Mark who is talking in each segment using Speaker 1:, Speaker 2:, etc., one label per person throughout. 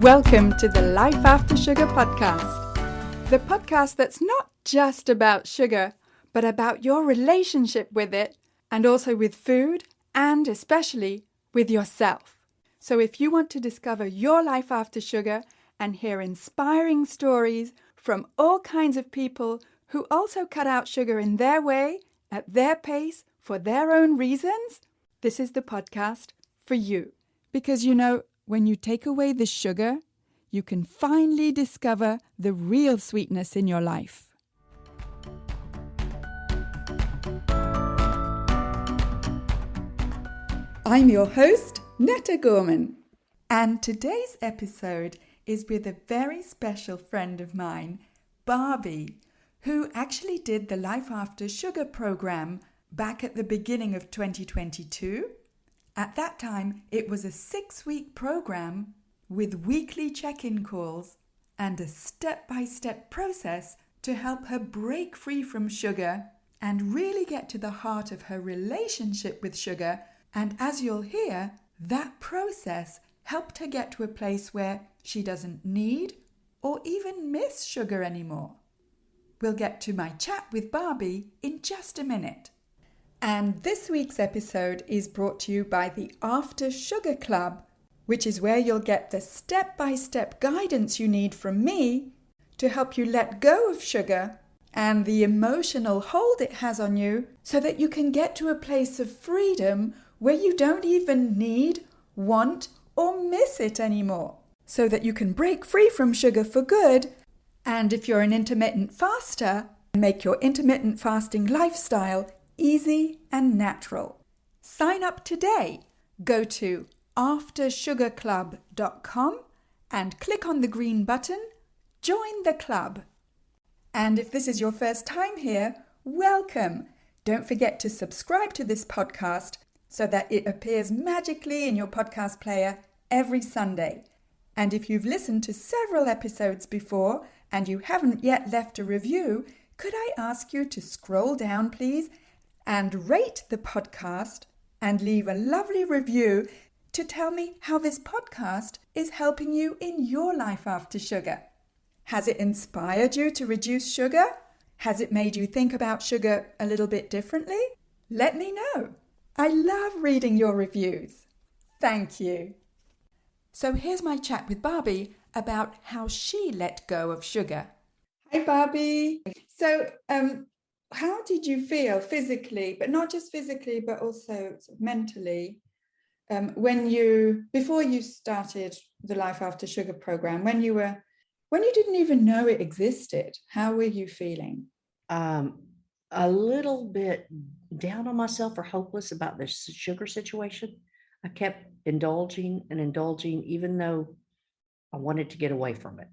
Speaker 1: Welcome to the Life After Sugar podcast, the podcast that's not just about sugar, but about your relationship with it and also with food and especially with yourself. So if you want to discover your life after sugar and hear inspiring stories from all kinds of people who also cut out sugar in their way, at their pace, for their own reasons, this is the podcast for you. Because when you take away the sugar, you can finally discover the real sweetness in your life. I'm your host, Netta Gorman, and today's episode is with a very special friend of mine, Barbi, who actually did the Life After Sugar program back at the beginning of 2022. At that time, it was a 6-week program with weekly check-in calls and a step-by-step process to help her break free from sugar and really get to the heart of her relationship with sugar. And as you'll hear, that process helped her get to a place where she doesn't need or even miss sugar anymore. We'll get to my chat with Barbi in just a minute. And this week's episode is brought to you by the After Sugar Club, which is where you'll get the step-by-step guidance you need from me to help you let go of sugar and the emotional hold it has on you so that you can get to a place of freedom where you don't even need, want, or miss it anymore. So that you can break free from sugar for good. And if you're an intermittent faster, make your intermittent fasting lifestyle easy and natural. Sign up today. Go to aftersugarclub.com and click on the green button, Join the Club. And if this is your first time here, welcome. Don't forget to subscribe to this podcast so that it appears magically in your podcast player every Sunday. And if you've listened to several episodes before and you haven't yet left a review, could I ask you to scroll down, please, and rate the podcast and leave a lovely review to tell me how this podcast is helping you in your life after sugar. Has it inspired you to reduce sugar? Has it made you think about sugar a little bit differently? Let me know. I love reading your reviews. Thank you. So here's my chat with Barbi about how she let go of sugar. Hi, Barbi. So, how did you feel physically, but not just physically, but also sort of mentally, before you started the Life After Sugar program, when you didn't even know it existed? How were you feeling?
Speaker 2: A little bit down on myself or hopeless about the sugar situation. I kept indulging, even though I wanted to get away from it.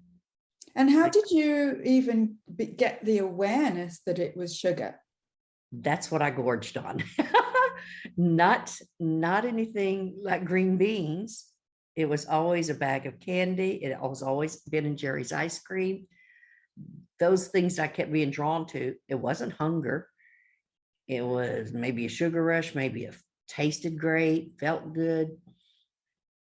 Speaker 1: And how did you even get the awareness that it was sugar?
Speaker 2: That's what I gorged on. Not anything like green beans. It was always a bag of candy. It was always Ben and Jerry's ice cream. Those things I kept being drawn to. It wasn't hunger. It was maybe a sugar rush, maybe it tasted great, felt good.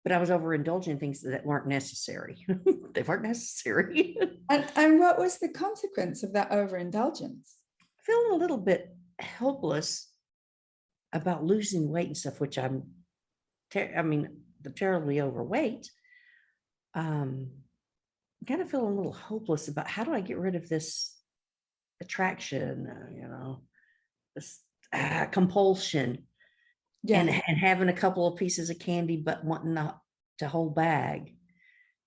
Speaker 2: But I was overindulging things that weren't necessary. They weren't necessary.
Speaker 1: And what was the consequence of that overindulgence?
Speaker 2: Feeling a little bit helpless about losing weight and stuff, which I'm terribly overweight. Kind of feeling a little hopeless about how do I get rid of this attraction, this compulsion. Yeah. And having a couple of pieces of candy, but wanting the whole bag.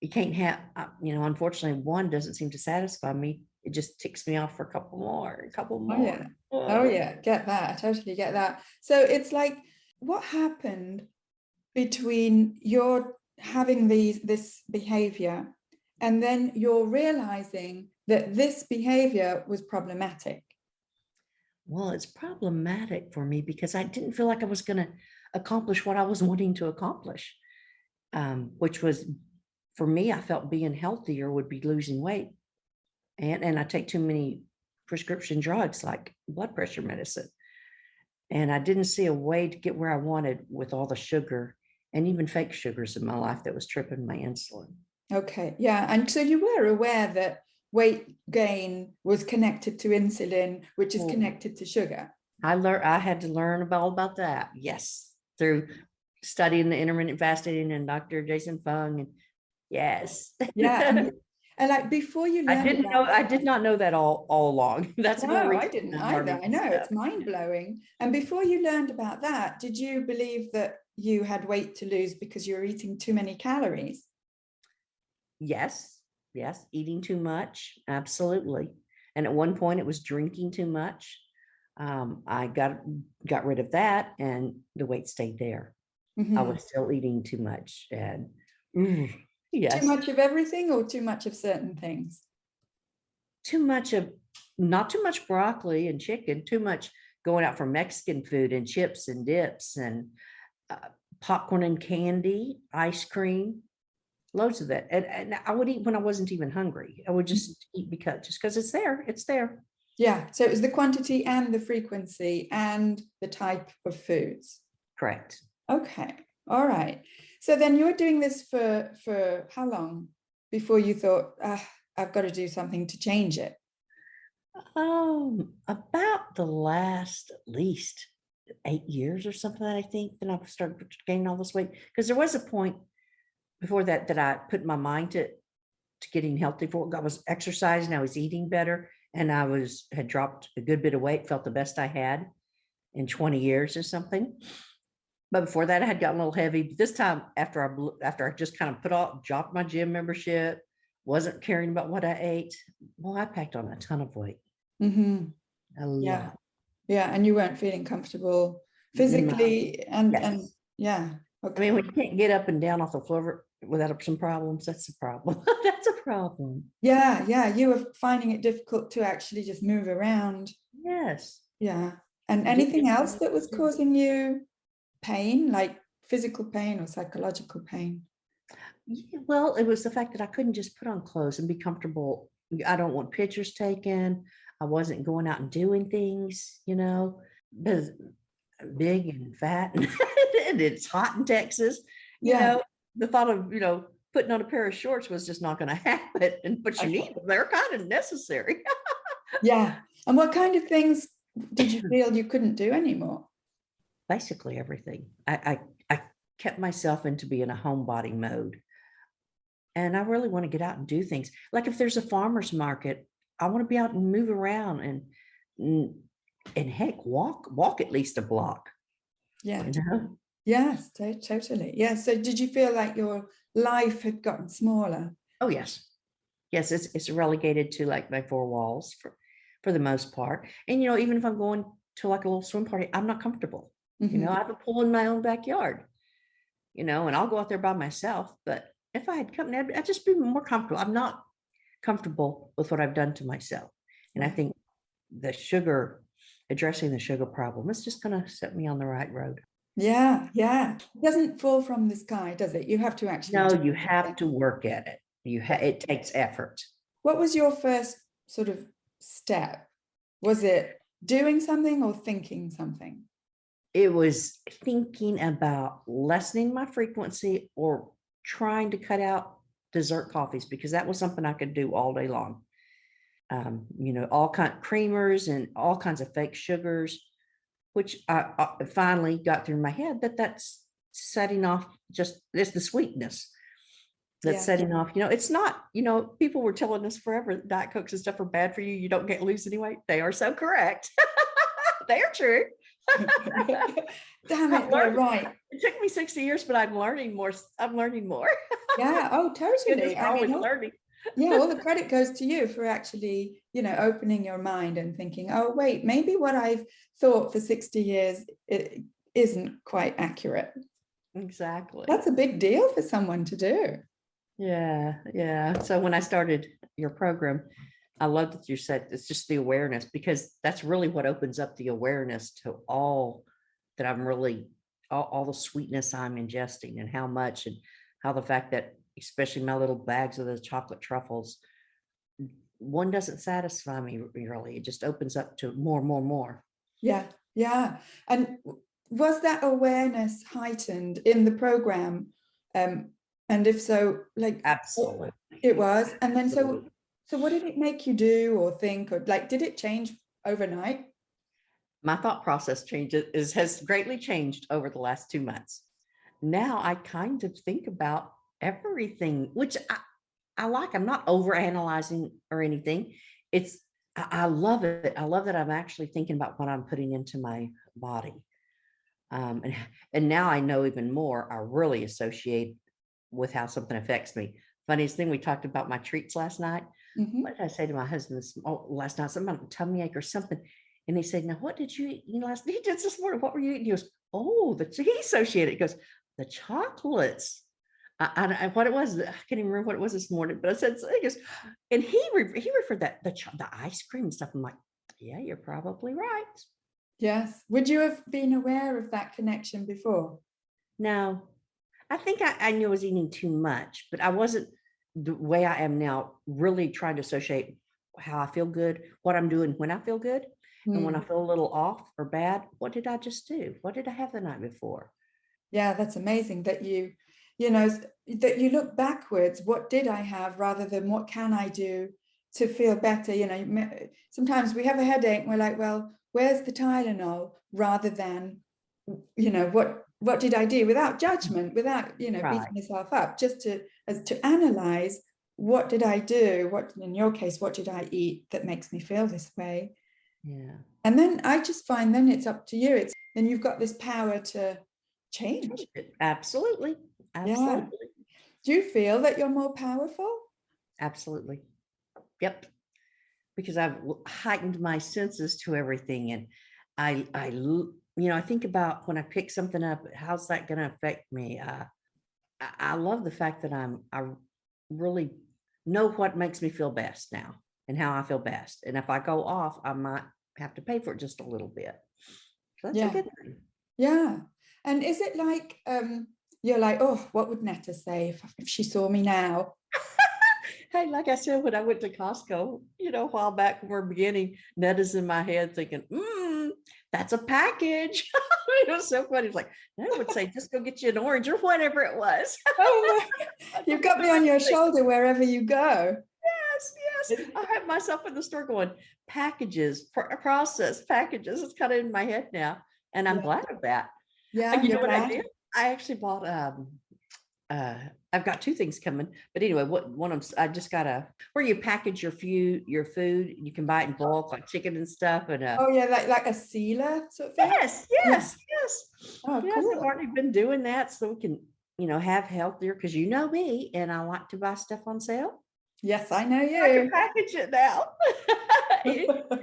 Speaker 2: You can't have, unfortunately, one doesn't seem to satisfy me. It just ticks me off for a couple more.
Speaker 1: Oh yeah, get that. I totally get that. So it's like, what happened between your having this behavior and then you're realizing that this behavior was problematic?
Speaker 2: Well, it's problematic for me because I didn't feel like I was going to accomplish what I was wanting to accomplish, which was, for me, I felt being healthier would be losing weight. And I take too many prescription drugs like blood pressure medicine. And I didn't see a way to get where I wanted with all the sugar and even fake sugars in my life that was tripping my insulin.
Speaker 1: Okay. Yeah. And so you were aware that weight gain was connected to insulin, which is
Speaker 2: Well,
Speaker 1: connected to sugar.
Speaker 2: I had to learn all about that. Yes. Through studying the intermittent fasting and Dr. Jason Fung. And yes.
Speaker 1: Yeah. And like before you learned about
Speaker 2: I
Speaker 1: that,
Speaker 2: did not know that all along. That's more
Speaker 1: no, I
Speaker 2: recent
Speaker 1: didn't
Speaker 2: than
Speaker 1: either.
Speaker 2: learning
Speaker 1: I
Speaker 2: this
Speaker 1: know
Speaker 2: stuff.
Speaker 1: it's mind blowing. And before you learned about that, did you believe that you had weight to lose because you were eating too many calories?
Speaker 2: Yes, yes, eating too much, absolutely. And at one point, it was drinking too much. I got rid of that, and the weight stayed there. I
Speaker 1: Mhm.
Speaker 2: was still eating too much, and
Speaker 1: Too
Speaker 2: yes,
Speaker 1: much of everything or too much of certain things?
Speaker 2: too much of not too much broccoli and chicken, too much going out for Mexican food and chips and dips and uh, popcorn and candy, ice cream, loads of that. And I would eat when I wasn't even hungry. I would just eat because it's there. It's there.
Speaker 1: Yeah. So it was the quantity and the frequency and the type of foods.
Speaker 2: Correct.
Speaker 1: Okay. All right. So then you're doing this for how long before you thought, I've got to do something to change it?
Speaker 2: About the last at least 8 years or something, I think, then I've started gaining all this weight. Because there was a point before that I put my mind to getting healthy for. I was exercising, I was eating better, and had dropped a good bit of weight, felt the best I had in 20 years or something. But before that, I had gotten a little heavy. But this time, after I just kind of dropped my gym membership, wasn't caring about what I ate, well, I packed on a ton of weight,
Speaker 1: Hmm.
Speaker 2: a
Speaker 1: Yeah.
Speaker 2: lot.
Speaker 1: Yeah. And you weren't feeling comfortable
Speaker 2: In my
Speaker 1: physically and
Speaker 2: Yes,
Speaker 1: yeah.
Speaker 2: I mean,
Speaker 1: Okay.
Speaker 2: when you can't get up and down off the floor without some problems, that's a problem. That's a problem.
Speaker 1: Yeah. Yeah. You were finding it difficult to actually just move around.
Speaker 2: Yes.
Speaker 1: Yeah. And
Speaker 2: To get
Speaker 1: anything else
Speaker 2: down.
Speaker 1: that was causing you pain, like physical pain or psychological pain?
Speaker 2: Yeah, well, it was the fact that I couldn't just put on clothes and be comfortable. I don't want pictures taken. I wasn't going out and doing things, because I'm big and fat and it's hot in Texas. You
Speaker 1: Yeah.
Speaker 2: know, the thought of, putting on a pair of shorts was just not going to happen. But you need
Speaker 1: Okay.
Speaker 2: them. They're kind of necessary.
Speaker 1: Yeah. And what kind of things did you feel you couldn't do anymore?
Speaker 2: Basically everything. I kept myself into being a homebody mode. And I really want to get out and do things. Like if there's a farmer's market, I want to be out and move around and and heck, walk at least a block,
Speaker 1: Yeah.
Speaker 2: you know?
Speaker 1: Yes, totally. Yeah. So did you feel like your life had gotten smaller?
Speaker 2: Oh yes. Yes, it's relegated to like my four walls for the most part. And even if I'm going to like a little swim party, I'm not comfortable.
Speaker 1: Hmm.
Speaker 2: I have a pool in my own backyard, and I'll go out there by myself. But if I had company, I'd just be more comfortable. I'm not comfortable with what I've done to myself. And I
Speaker 1: Right.
Speaker 2: think addressing the sugar problem is just going to set me on the right road.
Speaker 1: Yeah. Yeah. It doesn't fall from the sky, does it? You have to actually
Speaker 2: No,
Speaker 1: do
Speaker 2: you
Speaker 1: something.
Speaker 2: have to work at it.
Speaker 1: Yeah.
Speaker 2: It takes effort.
Speaker 1: What was your first sort of step? Was it doing something or thinking something?
Speaker 2: It was thinking about lessening my frequency or trying to cut out dessert coffees because that was something I could do all day long. All kind of creamers and all kinds of fake sugars, which I finally got through my head that's setting off just this the sweetness that's
Speaker 1: Yeah.
Speaker 2: setting off. It's not. People were telling us forever that Diet Cokes and stuff are bad for you. You don't lose any weight. They are so correct. They are true.
Speaker 1: Damn
Speaker 2: I've
Speaker 1: it, they're
Speaker 2: learned.
Speaker 1: right.
Speaker 2: It took me 60 years, but I'm learning more. I'm learning more.
Speaker 1: Yeah. Oh,
Speaker 2: Goodness,
Speaker 1: totally.
Speaker 2: we're
Speaker 1: I mean,
Speaker 2: always learning.
Speaker 1: yeah, all the credit goes to you for actually, opening your mind and thinking, oh, wait, maybe what I've thought for 60 years it isn't quite accurate.
Speaker 2: Exactly.
Speaker 1: That's a big deal for someone to do.
Speaker 2: Yeah, yeah. So when I started your program, I love that you said it's just the awareness because that's really what opens up the awareness to all that I'm really all the sweetness I'm ingesting and how much and how the fact that especially my little bags of those chocolate truffles, one doesn't satisfy me really. It just opens up to more, more, more.
Speaker 1: Yeah, yeah. And was that awareness heightened in the program? And if so, like,
Speaker 2: Absolutely.
Speaker 1: it was. And then
Speaker 2: Absolutely.
Speaker 1: so what did it make you do or think, or like, did it change overnight?
Speaker 2: My thought process has greatly changed over the last 2 months. Now I kind of think about everything, which I like. I'm not over analyzing or anything. It's I love it. I love that I'm actually thinking about what I'm putting into my body. And now I know even more. I really associate with how something affects me. Funniest thing, we talked about my treats last night.
Speaker 1: Mm-hmm.
Speaker 2: What did I say to my husband last night? Something about tummy ache or something. And he said, "Now, what did you eat last night?" He did this morning. What were you eating? He goes, "Oh, he associated." He goes, "The chocolates." What it was, I can't even remember what it was this morning, but I said, so he goes, and he referred that the ice cream and stuff. I'm like, yeah, you're probably right.
Speaker 1: Yes. Would you have been aware of that connection before?
Speaker 2: No, I think I knew I was eating too much, but I wasn't the way I am now, really trying to associate how I feel good, what I'm doing when I feel good. And when I feel a little off or bad, what did I just do? What did I have the night before?
Speaker 1: Yeah, that's amazing that you know, that you look backwards. What did I have rather than what can I do to feel better? You know, sometimes we have a headache and we're like, well, where's the Tylenol? Rather than, you know, what did I do without judgment, without, you know,
Speaker 2: Right.
Speaker 1: beating yourself up, just to analyze what did I do? What, in your case, what did I eat that makes me feel this way?
Speaker 2: Yeah.
Speaker 1: And then I just find then it's up to you. It's then you've got this power to change.
Speaker 2: Absolutely.
Speaker 1: Yeah.
Speaker 2: Absolutely.
Speaker 1: Do you feel that you're more powerful?
Speaker 2: Absolutely. Yep. Because I've heightened my senses to everything. And I think about when I pick something up, how's that going to affect me? I love the fact that I really know what makes me feel best now and how I feel best. And if I go off, I might have to pay for it just a little bit. So that's a
Speaker 1: Yeah.
Speaker 2: good thing.
Speaker 1: Yeah. And is it like you're like, oh, what would Netta say if she saw me now?
Speaker 2: Hey, like I said, when I went to Costco, a while back when we're beginning, Netta's in my head thinking, that's a package. It was so funny. It's like, Netta would say, just go get you an orange or whatever it was.
Speaker 1: Oh, you've got me on your
Speaker 2: Like,
Speaker 1: shoulder wherever you go.
Speaker 2: yes, yes. I have myself in the store going, packages, process packages. It's kind of in my head now. And I'm
Speaker 1: Yeah.
Speaker 2: glad of that.
Speaker 1: Yeah,
Speaker 2: You know
Speaker 1: you're
Speaker 2: what I
Speaker 1: glad.
Speaker 2: did? I actually bought uh I've got two things coming, but anyway, what one of them, I just got where you package your food, you can buy it in bulk like chicken and stuff. And
Speaker 1: Oh yeah, like a sealer sort of thing.
Speaker 2: yes,
Speaker 1: Yeah.
Speaker 2: yes, yes,
Speaker 1: Oh,
Speaker 2: yes, I've
Speaker 1: cool.
Speaker 2: already been doing that so we can have healthier, because you know me and I like to buy stuff on sale.
Speaker 1: Yes, I know
Speaker 2: I can
Speaker 1: you.
Speaker 2: package it now.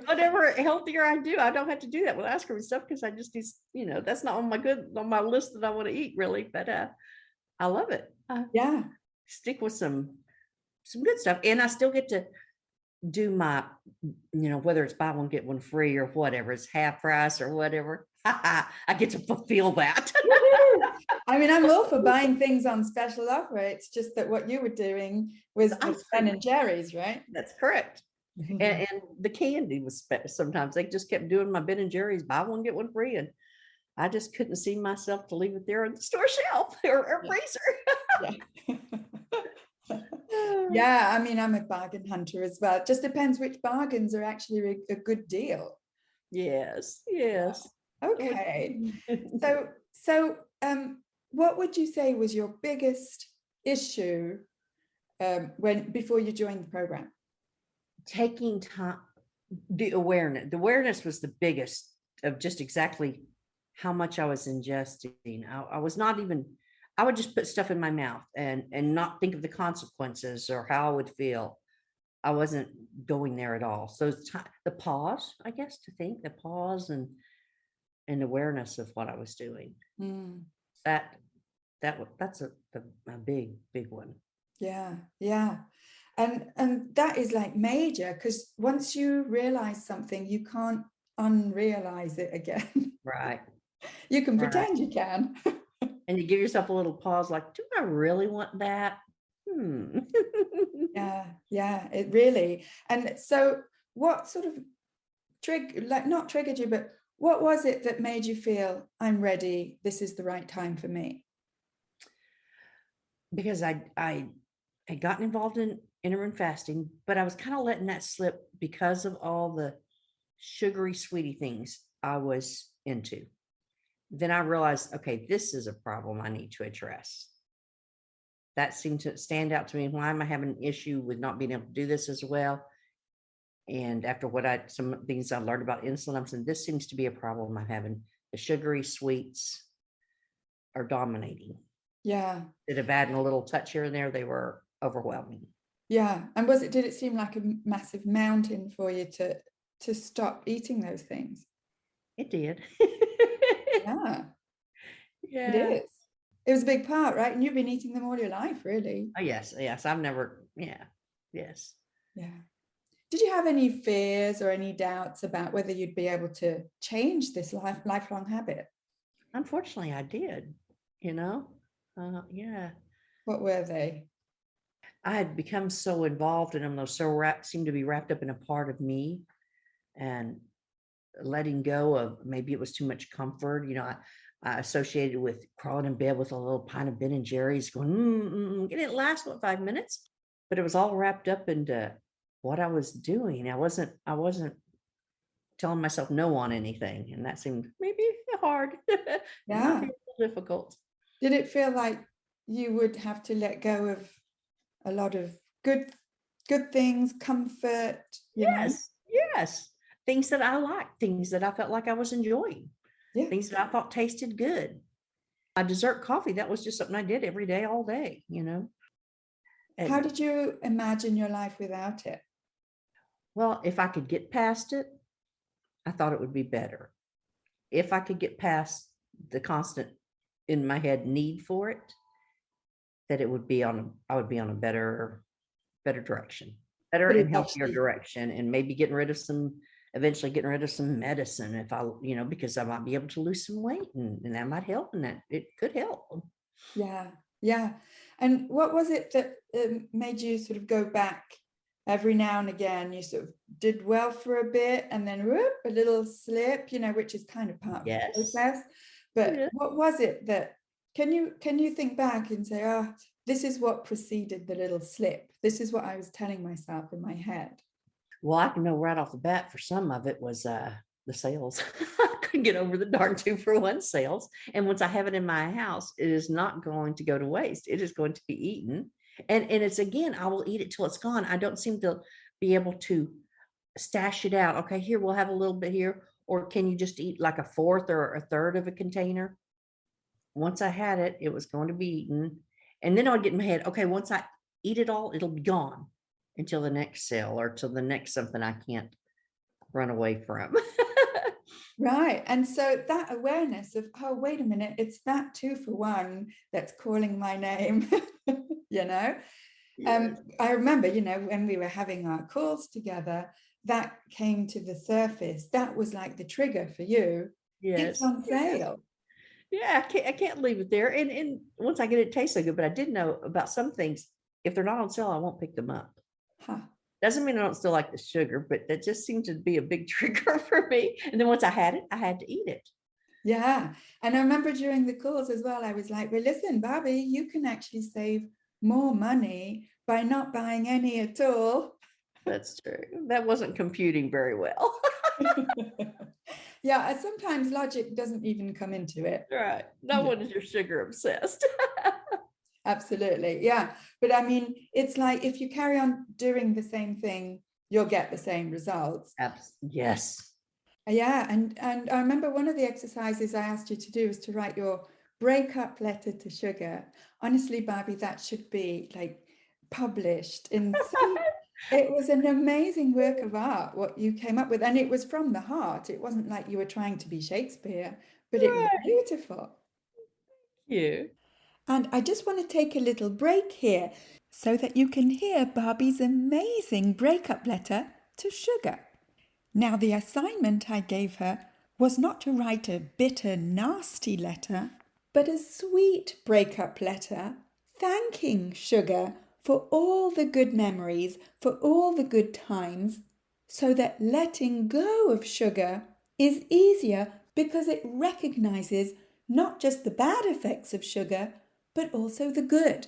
Speaker 2: Whatever healthier I do, I don't have to do that with ice cream and stuff, because I just do, that's not on my list that I want to eat really, but I love it.
Speaker 1: Yeah.
Speaker 2: Stick with some good stuff, and I still get to do my, whether it's buy one get one free or whatever, it's half price or whatever. I get to fulfill that.
Speaker 1: Woohoo! I mean, I'm all for buying things on special offer. It's just that what you were doing was
Speaker 2: The ice
Speaker 1: Ben
Speaker 2: cream,
Speaker 1: and Jerry's, right?
Speaker 2: that's correct. And the candy was sometimes they just kept doing my Ben and Jerry's buy one get one free, and I just couldn't see myself to leave it there on the store shelf or freezer.
Speaker 1: Yeah. Yeah, I mean, I'm a bargain hunter as well. It just depends which bargains are actually a good deal.
Speaker 2: Yes, yes.
Speaker 1: Okay. So what would you say was your biggest issue before you joined the program?
Speaker 2: Taking time, the awareness was the biggest, of just exactly how much I was ingesting. I was not even, I would just put stuff in my mouth and not think of the consequences or how I would feel. I wasn't going there at all. So the pause, I guess, to think, the pause and awareness of what I was doing.
Speaker 1: Mm,
Speaker 2: That that's a big one.
Speaker 1: yeah, yeah. And that is like major, because once you realize something, you can't unrealize it again.
Speaker 2: Right.
Speaker 1: You can
Speaker 2: Right.
Speaker 1: pretend you can.
Speaker 2: And you give yourself a little pause, like, do I really want that?
Speaker 1: Yeah, yeah, it really. And so what sort of like not triggered you, but what was it that made you feel I'm ready, this is the right time for me?
Speaker 2: because I had gotten involved in intermittent fasting, but I was kind of letting that slip because of all the sugary, sweetie things I was into. Then I realized, okay, this is a problem I need to address. That seemed to stand out to me. Why am I having an issue with not being able to do this as well? And after some things I learned about insulin, I'm saying this seems to be a problem I'm having. The sugary sweets are dominating.
Speaker 1: Yeah.
Speaker 2: Instead of adding a little touch here and there, they were overwhelming.
Speaker 1: Yeah. And did it seem like a massive mountain for you to stop eating those things?
Speaker 2: It did.
Speaker 1: Yeah, it
Speaker 2: Yeah.
Speaker 1: is. It was a big part, right? And you've been eating them all your life, really.
Speaker 2: Oh, yes. I've never, yeah, yes.
Speaker 1: Yeah. Did you have any fears or any doubts about whether you'd be able to change this lifelong habit?
Speaker 2: Unfortunately, I did, you know? Yeah.
Speaker 1: What were they?
Speaker 2: I had become so involved in them, those seemed to be wrapped up in a part of me, and letting go of maybe it was too much comfort. I associated with crawling in bed with a little pint of Ben and Jerry's going, and it lasted 5 minutes, but it was all wrapped up into what I was doing. I wasn't telling myself no on anything. And that seemed maybe hard. It might be
Speaker 1: Yeah.
Speaker 2: a little difficult.
Speaker 1: Did it feel like you would have to let go of a lot of good things, comfort,
Speaker 2: Yes. Things that I liked, things that I felt like I was enjoying,
Speaker 1: Yeah.
Speaker 2: things that I thought tasted good. My dessert coffee, that was just something I did every day, all day.
Speaker 1: How
Speaker 2: And
Speaker 1: did you imagine your life without it?
Speaker 2: well, if I could get past it, I thought it would be better. If I could get past the constant in my head need for it, that I would be on a better direction, better
Speaker 1: But
Speaker 2: and
Speaker 1: it's
Speaker 2: healthier
Speaker 1: actually,
Speaker 2: direction, and maybe eventually getting rid of some medicine if because I might be able to lose some weight, and that might help, and that it could help.
Speaker 1: yeah, yeah. And what was it that made you sort of go back every now and again? You sort of did well for a bit and then whoop, a little slip, which is kind of part of the
Speaker 2: Yes.
Speaker 1: process. But
Speaker 2: Yeah.
Speaker 1: what was it that, can you think back and say, oh, this is what preceded the little slip. This is what I was telling myself in my head.
Speaker 2: Well, I can know right off the bat for some of it was the sales. I couldn't get over the darn 2-for-1 sales. And once I have it in my house, it is not going to go to waste. It is going to be eaten. And it's again, I will eat it till it's gone. I don't seem to be able to stash it out. Okay, here, we'll have a little bit here. Or can you just eat like a fourth or a third of a container? Once I had it, it was going to be eaten. And then I would get in my head, okay, once I eat it all, it'll be gone until the next sale or till the next something I can't run away from.
Speaker 1: Right. And so that awareness of, oh, wait a minute, it's that 2-for-1 that's calling my name,
Speaker 2: Yes.
Speaker 1: I remember, when we were having our calls together, that came to the surface. That was like the trigger for you. It's
Speaker 2: Yes.
Speaker 1: on sale.
Speaker 2: Yeah, I can't leave it there. And once I get it, it tastes so good. But I did know about some things. If they're not on sale, I won't pick them up.
Speaker 1: Huh.
Speaker 2: Doesn't mean I don't still like the sugar, but that just seemed to be a big trigger for me. And then once I had it, I had to eat it.
Speaker 1: Yeah. And I remember during the calls as well, I was like, well, listen, Barbi, you can actually save more money by not buying any at all.
Speaker 2: That's true. That wasn't computing very well.
Speaker 1: Yeah, sometimes logic doesn't even come into it.
Speaker 2: Right. No one is your sugar obsessed.
Speaker 1: Absolutely. Yeah. But I mean, it's like if you carry on doing the same thing, you'll get the same results.
Speaker 2: Yes.
Speaker 1: Yeah. And I remember one of the exercises I asked you to do was to write your breakup letter to sugar. Honestly, Barbie, that should be like published in some. It was an amazing work of art, what you came up with. And it was from the heart. It wasn't like you were trying to be Shakespeare, but it was
Speaker 2: Right.
Speaker 1: beautiful.
Speaker 2: You.
Speaker 1: And I just want to take a little break here so that you can hear Barbie's amazing breakup letter to Sugar. Now, the assignment I gave her was not to write a bitter, nasty letter, but a sweet breakup letter thanking Sugar for all the good memories, for all the good times, so that letting go of Sugar is easier because it recognizes not just the bad effects of sugar, but also the good.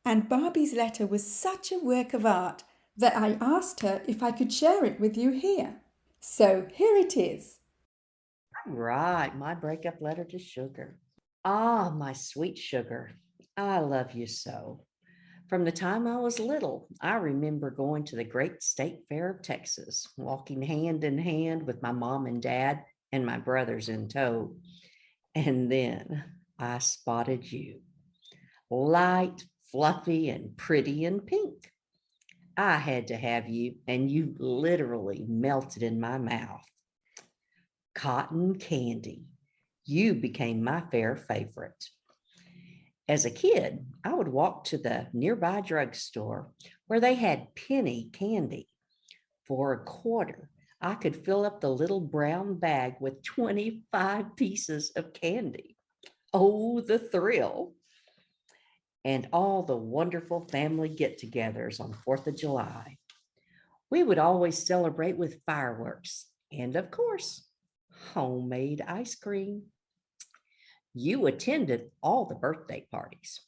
Speaker 1: And Barbie's letter was such a work of art that I asked her if I could share it with you here. So here it is.
Speaker 2: Right, my breakup letter to Sugar. Ah, my sweet Sugar, I love you so. From the time I was little, I remember going to the great state fair of Texas, walking hand in hand with my mom and dad and my brothers in tow. And then I spotted you, light, fluffy, and pretty and pink. I had to have you, and you literally melted in my mouth. Cotton candy. You became my fair favorite. As a kid, I would walk to the nearby drugstore where they had penny candy. For a quarter, I could fill up the little brown bag with 25 pieces of candy. Oh, the thrill. And all the wonderful family get togethers on 4th of July. We would always celebrate with fireworks and, of course, homemade ice cream. You attended all the birthday parties.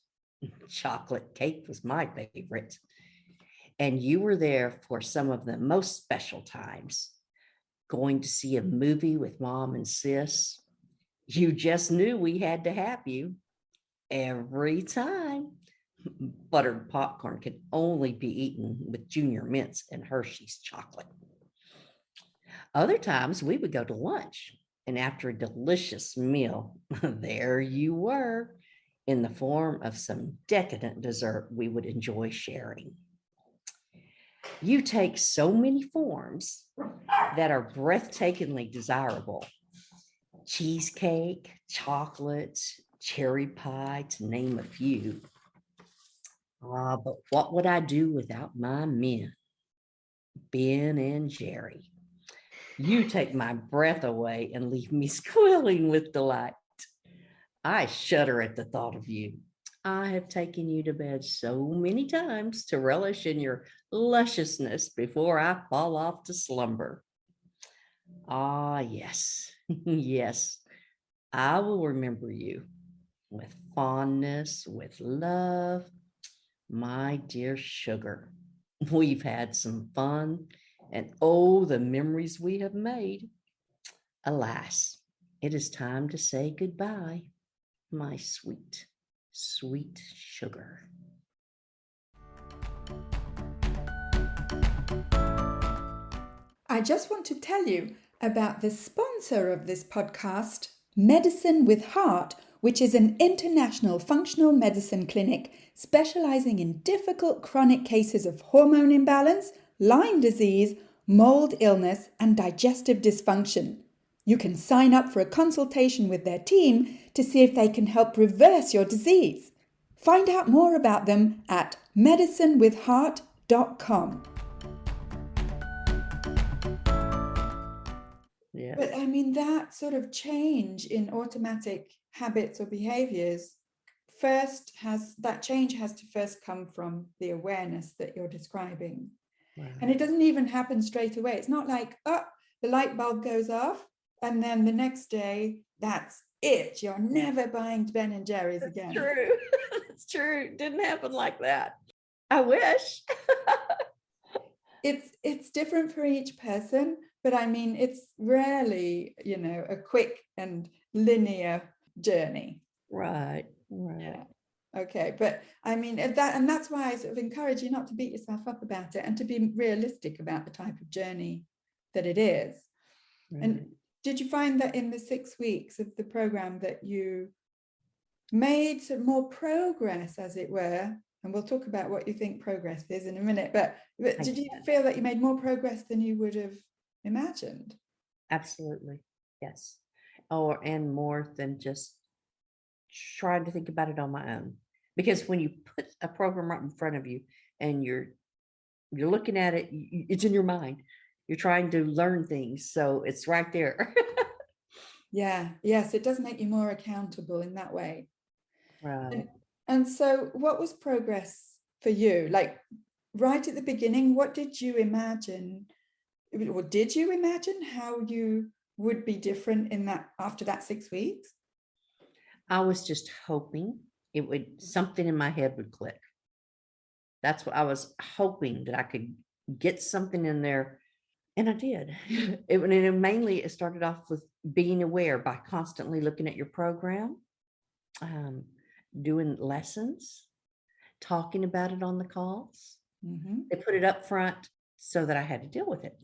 Speaker 2: Chocolate cake was my favorite. And you were there for some of the most special times. Going to see a movie with mom and sis. You just knew we had to have you every time. Buttered popcorn can only be eaten with Junior Mints and Hershey's chocolate. Other times we would go to lunch, and after a delicious meal, there you were in the form of some decadent dessert we would enjoy sharing. You take so many forms that are breathtakingly desirable: cheesecake, chocolate, cherry pie, to name a few. But what would I do without my men, Ben and Jerry? You take my breath away and leave me squealing with delight. I shudder at the thought of you. I have taken you to bed so many times to relish in your lusciousness before I fall off to slumber. Ah, yes, yes, I will remember you with fondness, with love, my dear Sugar. We've had some fun, and oh, the memories we have made. Alas, it is time to say goodbye, my sweet, sweet Sugar.
Speaker 1: I just want to tell you about the sponsor of this podcast, Medicine with Heart, which is an international functional medicine clinic specializing in difficult chronic cases of hormone imbalance, Lyme disease, mold illness, and digestive dysfunction. You can sign up for a consultation with their team to see if they can help reverse your disease. Find out more about them at medicinewithheart.com.
Speaker 2: Yeah.
Speaker 1: But I mean, that sort of change in automatic habits or behaviors change has to first come from the awareness that you're describing.
Speaker 2: Right.
Speaker 1: And it doesn't even happen straight away. It's not like, oh, the light bulb goes off and then the next day, that's it. You're never buying Ben and Jerry's again.
Speaker 2: True. It's true. It didn't happen like that. I wish.
Speaker 1: It's different for each person, but I mean, it's rarely, a quick and linear journey.
Speaker 2: Right.
Speaker 1: Yeah. Okay, but I mean that's why I sort of encourage you not to beat yourself up about it and to be realistic about the type of journey that it is.
Speaker 2: Right.
Speaker 1: And did you find that in the 6 weeks of the program that you made some more progress, as it were? And we'll talk about what you think progress is in a minute, but did you feel that you made more progress than you would have imagined?
Speaker 2: Absolutely. Yes. And more than just trying to think about it on my own. Because when you put a program right in front of you and you're looking at it, it's in your mind. You're trying to learn things. So it's right there.
Speaker 1: Yeah. Yes, it does make you more accountable in that way.
Speaker 2: Right.
Speaker 1: And so what was progress for you? Like right at the beginning, what did you imagine? Or did you imagine how you would be different in that after that 6 weeks?
Speaker 2: I was just hoping something in my head would click. That's what I was hoping, that I could get something in there. And I did. It started off with being aware by constantly looking at your program, um, doing lessons, talking about it on the calls.
Speaker 1: Hmm.
Speaker 2: They put it up front so that I had to deal with it.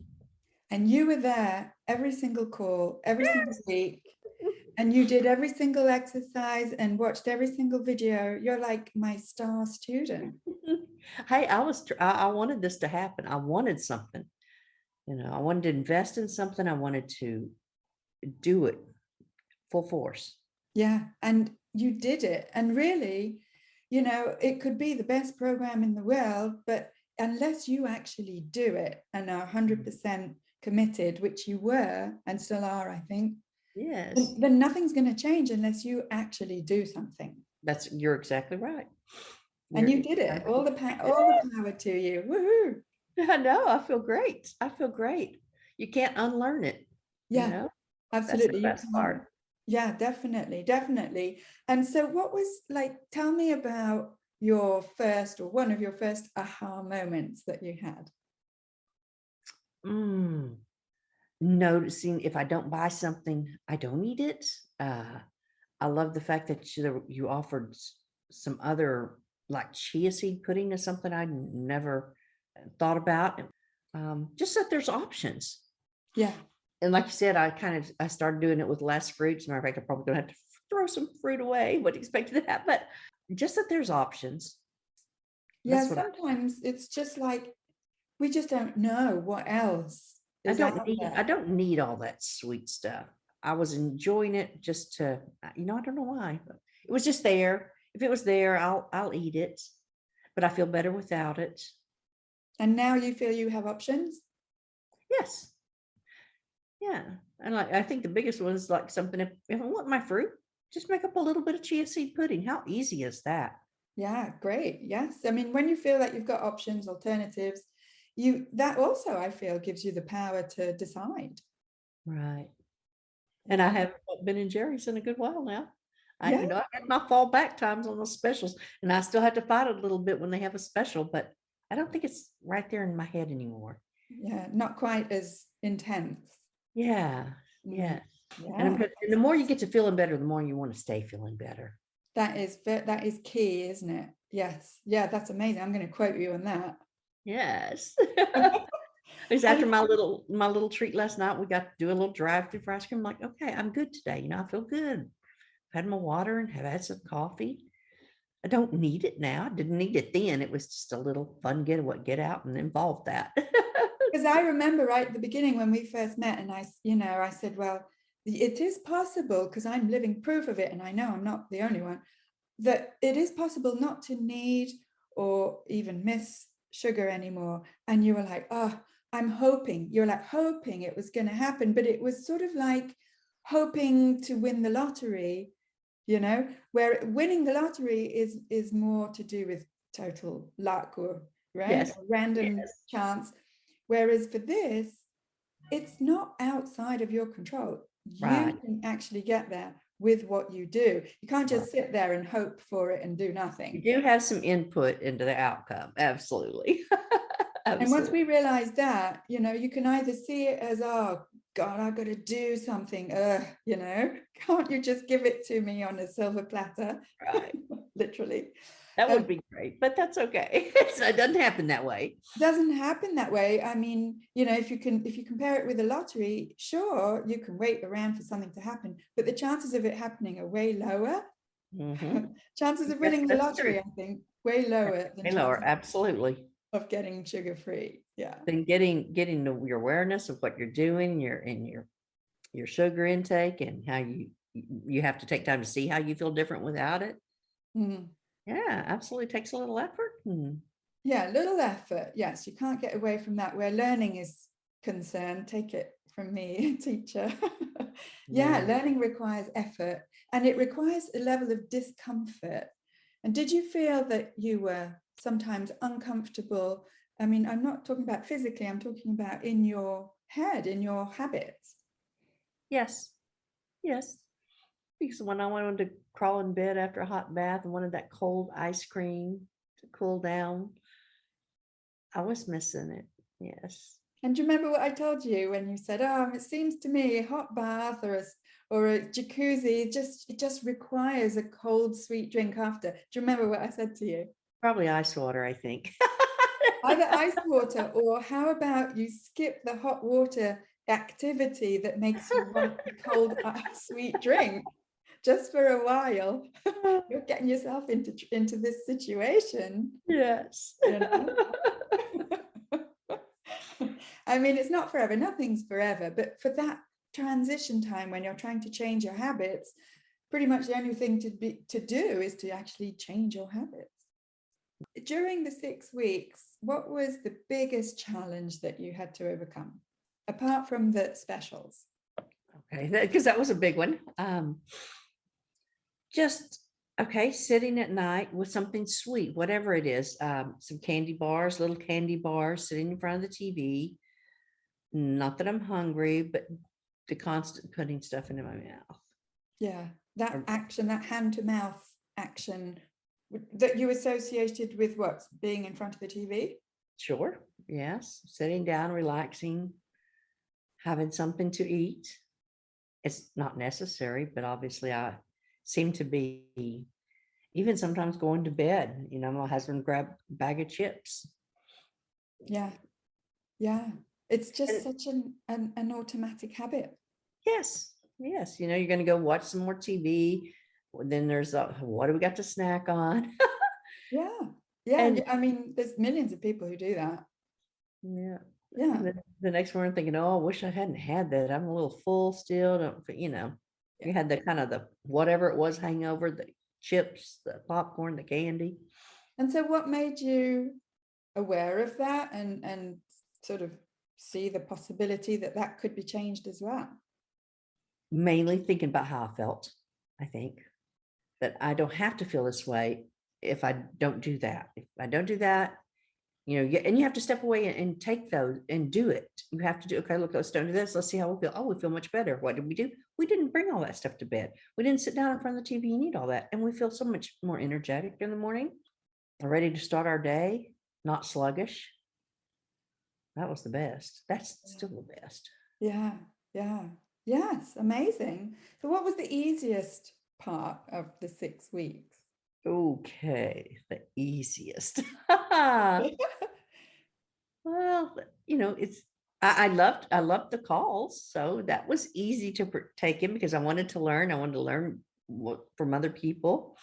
Speaker 1: And you were there every single call, every single week, and you did every single exercise and watched every single video. You're like my star student.
Speaker 2: Hey, I wanted this to happen. I wanted something, I wanted to invest in something. I wanted to do it full force.
Speaker 1: Yeah. And you did it. And really, it could be the best program in the world, but unless you actually do it and are 100% committed, which you were and still are, I think,
Speaker 2: Yes,
Speaker 1: then nothing's going to change unless you actually do something.
Speaker 2: you're exactly right.
Speaker 1: And
Speaker 2: You're
Speaker 1: you did it.
Speaker 2: exactly.
Speaker 1: All the power to you. Woohoo.
Speaker 2: I know. I feel great. I feel great. You can't unlearn it. You
Speaker 1: Yeah,
Speaker 2: know, that's the
Speaker 1: absolutely. You
Speaker 2: best
Speaker 1: can't.
Speaker 2: part.
Speaker 1: Yeah, definitely, definitely. And so what was like, tell me about your first or one of your first aha moments that you had.
Speaker 2: Mm. Noticing if I don't buy something, I don't eat it. I love the fact that you offered some other, like chia seed pudding, is something I never thought about. Just that there's options.
Speaker 1: Yeah.
Speaker 2: And like you said, I started doing it with less fruits. As a matter of fact, I'm probably gonna have to throw some fruit away. What expected that, but just that there's options.
Speaker 1: Yeah,
Speaker 2: That's what
Speaker 1: sometimes it's just like we just don't know what else
Speaker 2: I
Speaker 1: is
Speaker 2: don't
Speaker 1: out
Speaker 2: need. I
Speaker 1: there.
Speaker 2: don't need all that sweet stuff. I was enjoying it just to, I don't know why, but it was just there. If it was there, I'll eat it, but I feel better without it.
Speaker 1: And now you feel you have options.
Speaker 2: Yes. Yeah. And I think the biggest one is like something, if I want my fruit, just make up a little bit of chia seed pudding. How easy is that?
Speaker 1: Yeah, great. Yes. I mean, when you feel like you've got options, alternatives, that also I feel gives you the power to decide.
Speaker 2: Right. And I
Speaker 1: Yeah.
Speaker 2: haven't bought Ben and Jerry's in a good while now.
Speaker 1: Yeah.
Speaker 2: I had my fallback times on those specials, and I still have to fight it a little bit when they have a special, but I don't think it's right there in my head anymore.
Speaker 1: Yeah. Not quite as intense.
Speaker 2: Yeah.
Speaker 1: Mm,
Speaker 2: Yeah. And
Speaker 1: yeah.
Speaker 2: and the more you get to feeling better, the more you want to stay feeling better.
Speaker 1: That is key, isn't it? Yes. Yeah, that's amazing. I'm going to quote you on that.
Speaker 2: Yes. It's after
Speaker 1: And
Speaker 2: my little treat last night. We got to do a little drive through for ice cream. I'm like, okay, I'm good today. I feel good. I've had my water and have had some coffee. I don't need it now. I didn't need it then. It was just a little fun get out and involved that.
Speaker 1: because I remember right at the beginning when we first met, and I said, well, it is possible because I'm living proof of it, and I know I'm not the only one, that it is possible not to need or even miss sugar anymore. And you were like, oh, you're like hoping it was going to happen, but it was sort of like hoping to win the lottery, where winning the lottery is more to do with total luck or right
Speaker 2: Yes.
Speaker 1: or random
Speaker 2: Yes.
Speaker 1: chance. Whereas for this, it's not outside of your control. You
Speaker 2: Right.
Speaker 1: can actually get there with what you do. You can't
Speaker 2: Right.
Speaker 1: just sit there and hope for it and do
Speaker 2: You
Speaker 1: nothing.
Speaker 2: do have some input into the outcome. Absolutely.
Speaker 1: And once
Speaker 2: Absolutely.
Speaker 1: we realize that, you can either see it as, oh God, I've got to do something. Can't you just give it to me on a silver platter?
Speaker 2: Right.
Speaker 1: Literally.
Speaker 2: That
Speaker 1: Um,
Speaker 2: would be great, but that's okay. It doesn't happen that way.
Speaker 1: doesn't happen that way. I mean, if you compare it with a lottery, sure, you can wait around for something to happen, but the chances of it happening are way lower.
Speaker 2: Mm-hmm.
Speaker 1: Chances of
Speaker 2: Yes,
Speaker 1: winning the
Speaker 2: that's true.
Speaker 1: lottery, I think, way lower than
Speaker 2: Hey, Laura,
Speaker 1: chances
Speaker 2: absolutely.
Speaker 1: of getting sugar free. Yeah.
Speaker 2: Then getting your awareness of what you're doing, your sugar intake, and how you have to take time to see how you feel different without it.
Speaker 1: Mhm.
Speaker 2: Yeah, absolutely takes a little effort.
Speaker 1: Yeah, little effort. Yes, you can't get away from that where learning is concerned. Take it from me, teacher. Yeah,
Speaker 2: Yeah.
Speaker 1: learning requires effort and it requires a level of discomfort. And did you feel that you were sometimes uncomfortable? I mean, I'm not talking about physically, I'm talking about in your head, in your habits.
Speaker 2: Yes. Yes. Because when I wanted to crawl in bed after a hot bath and wanted that cold ice cream to cool down, I was missing it. Yes.
Speaker 1: And do you remember what I told you when you said, "Oh, it seems to me a hot bath or a jacuzzi it just requires a cold sweet drink after." Do you remember what I said to you?
Speaker 2: Probably ice water, I think.
Speaker 1: Either ice water, or how about you skip the hot water activity that makes you want a cold sweet drink just for a while? You're getting yourself into this situation,
Speaker 2: Yes.
Speaker 1: you know. I mean, it's not forever, nothing's forever, but for that transition time when you're trying to change your habits, pretty much the only thing to do is to actually change your habits. During the 6 weeks, what was the biggest challenge that you had to overcome, apart from the specials?
Speaker 2: Okay, because that was a big one. Just okay, sitting at night with something sweet, whatever it is, some candy bars, little candy bars, sitting in front of the TV. Not that I'm hungry, but the constant putting stuff into my mouth.
Speaker 1: Yeah, that action, that hand to mouth action that you associated with what? Being in front of the TV?
Speaker 2: Sure. Yes. Sitting down, relaxing, having something to eat. It's not necessary, but obviously I seem to be even sometimes going to bed. My husband grabbed a bag of chips.
Speaker 1: Yeah. Yeah. It's just
Speaker 2: And
Speaker 1: such an automatic habit.
Speaker 2: yes, yes. You're going to go watch some more TV. Then there's what do we got to snack on?
Speaker 1: Yeah. Yeah.
Speaker 2: And
Speaker 1: I mean, there's millions of people who do that.
Speaker 2: yeah.
Speaker 1: Yeah.
Speaker 2: And then the next morning thinking, oh, I wish I hadn't had that. I'm a little full still. You had the kind of the whatever it was hangover, the chips, the popcorn, the candy.
Speaker 1: And so what made you aware of that and sort of see the possibility that that could be changed as well?
Speaker 2: Mainly thinking about how I felt, I think. That I don't have to feel this way if I don't do that. If I don't do that, and you have to step away and take those and do it. You have to do, okay, look, let's don't do this. Let's see how we feel. Oh, we feel much better. What did we do? We didn't bring all that stuff to bed. We didn't sit down in front of the TV and eat all that. And we feel so much more energetic in the morning, ready to start our day, not sluggish. That was the best. That's still the best.
Speaker 1: Yeah. Yeah. Yes. Amazing. So what was the easiest part of the 6 weeks?
Speaker 2: Okay, the easiest. Well, it's I loved the calls, so that was easy to take in because I wanted to learn. I wanted to learn from other people,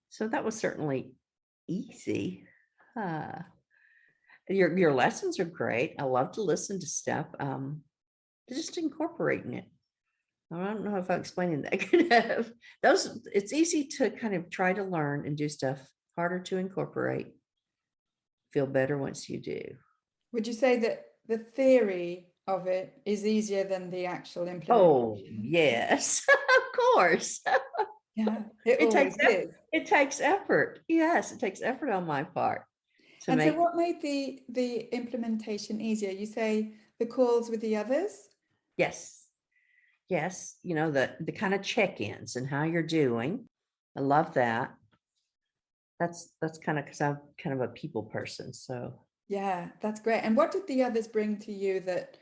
Speaker 2: so that was certainly easy. Uh, your lessons are great. I love to listen to stuff. Just incorporating it. I don't know if I'm explaining that good enough. It's easy to kind of try to learn and do stuff. Harder to incorporate. Feel better once you do.
Speaker 1: Would you say that the theory of it is easier than the actual
Speaker 2: Oh,
Speaker 1: implementation?
Speaker 2: yes, of course.
Speaker 1: Yeah, it
Speaker 2: It takes
Speaker 1: always is.
Speaker 2: it takes effort. Yes, it takes effort on my part to
Speaker 1: And so
Speaker 2: make.
Speaker 1: what made the implementation easier? You say the calls with the others?
Speaker 2: Yes, yes. The kind of check-ins and how you're doing. I love that. That's kind of because I'm kind of a people person. So
Speaker 1: Yeah, that's great. And what did the others bring to you that,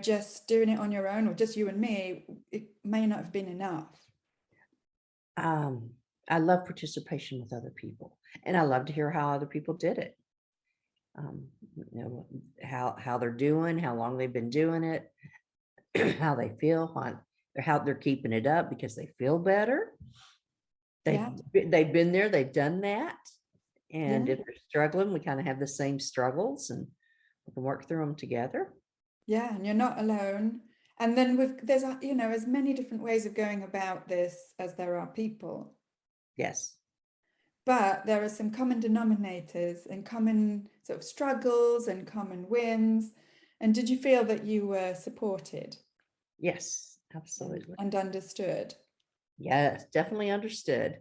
Speaker 1: just doing it on your own or just you and me, it may not have been enough?
Speaker 2: um, I love participation with other people, and I love to hear how other people did it. Um, how they're doing, how long they've been doing it, how they feel, how they're keeping it up because they feel better.
Speaker 1: Yeah,
Speaker 2: They've been there, they've done that, and
Speaker 1: yeah,
Speaker 2: if they're struggling, we kind of have the same struggles, and we can work through them together.
Speaker 1: yeah. And you're not alone. And then there's, as many different ways of going about this as there are people.
Speaker 2: Yes,
Speaker 1: But there are some common denominators and common sort of struggles and common wins. And did you feel that you were supported
Speaker 2: yes, absolutely.
Speaker 1: and understood?
Speaker 2: Yes, definitely understood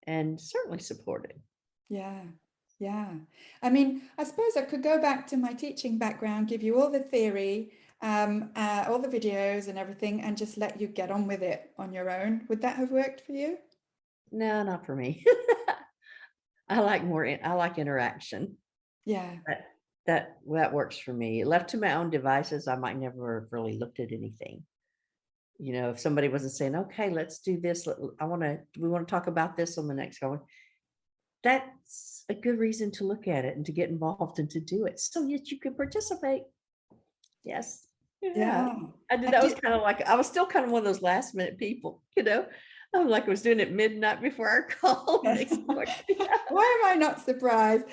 Speaker 2: and certainly supported.
Speaker 1: Yeah, yeah. I mean, I suppose I could go back to my teaching background, give you all the theory, all the videos and everything, and just let you get on with it on your own. Would that have worked for you?
Speaker 2: No, not for me. I like interaction.
Speaker 1: Yeah.
Speaker 2: That that works for me. Left to my own devices, I might never have really looked at anything. If somebody wasn't saying, okay, let's do this. We want to talk about this on the next one. That's a good reason to look at it and to get involved and to do it so that you can participate. Yes. Yeah.
Speaker 1: Yeah.
Speaker 2: I did.
Speaker 1: And
Speaker 2: That was kind of like, I was still kind of one of those last minute people. I'm like, I was doing it midnight before our call next morning.
Speaker 1: why am I not surprised?